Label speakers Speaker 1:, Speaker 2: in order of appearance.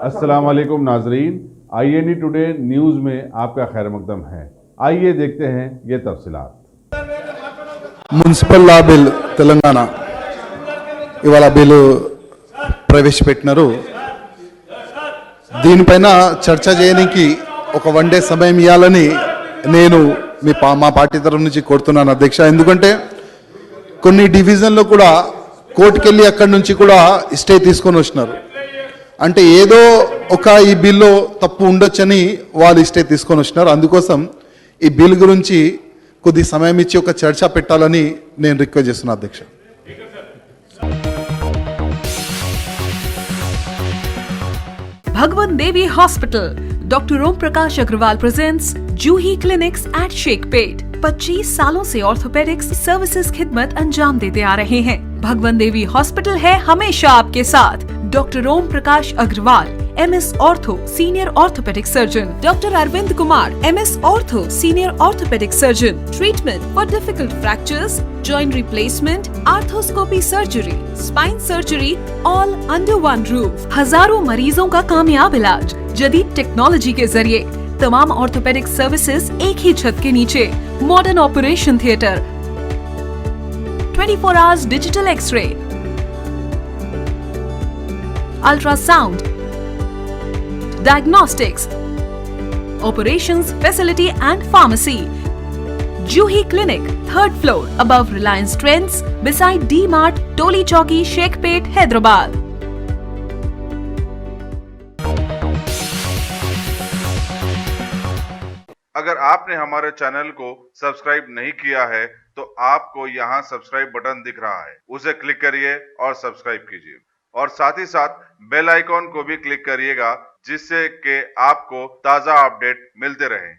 Speaker 1: अस्सलाम वालेकुम नाजरीन, INE टुडे न्यूज़ में आपका खैर मकदम है। आइए देखते हैं ये तफसीलात।
Speaker 2: మున్సిపల్ లా బిల్ తెలంగాణ ఇవాళ బిల్లు ప్రవేశపెట్టినారు. దీనిపైన చర్చ చేయడానికి ఒక 1 డే సమయం ఇవ్వాలని నేను మా పార్టీ తరఫు నుంచి కోరుతున్నాను అధ్యక్ష. ఎందుకంటే కొన్ని డివిజన్లో కూడా కోర్టుకెళ్ళి అక్కడి నుంచి కూడా స్టే తీసుకొని వచ్చినారు. అంటే ఏదో ఒక ఈ బిల్లో తప్పు ఉండొచ్చని వాళ్ళు స్టే తీసుకొని వచ్చినారు. అందుకోసం ఈ బిల్ గురించి కొద్ది సమయం ఇచ్చి ఒక చర్చ పెట్టాలని నేను రిక్వెస్ట్ చేస్తున్నా అధ్యక్ష.
Speaker 3: Bhagwan Devi Hospital, Dr. Om Prakash Agrawal presents Juhi Clinics at Sheikhpet. 25 सालों से ऑर्थोपेडिक्स सर्विसेज खिदमत अंजाम देते आ रहे हैं. भगवान देवी हॉस्पिटल है हमेशा आपके साथ. Doctor Om Prakash Agrawal, MS ortho senior orthopaedic surgeon. Doctor Arvind Kumar, MS ortho senior orthopaedic surgeon. Treatment for difficult fractures, joint replacement, arthroscopy surgery, spine surgery, all under one roof. हजारों मरीजों का कामयाब इलाज जदीद टेक्नोलॉजी के जरिए. तमाम ऑर्थोपेडिक सर्विसेज एक ही छत के नीचे. Modern operation theatre, 24 hours digital X ray, ultrasound, diagnostics, operations facility and pharmacy. Juhi Clinic, 3rd floor, above Reliance Trends, beside D-Mart, Toli Chowki, Sheikhpet, Hyderabad.
Speaker 4: अगर आपने हमारे चैनल को सब्सक्राइब नहीं किया है तो आपको यहाँ सब्सक्राइब बटन दिख रहा है, उसे क्लिक करिए और सब्सक्राइब कीजिए और साथ ही साथ बेल आइकॉन को भी क्लिक करिएगा जिससे कि आपको ताज़ा अपडेट मिलते रहें।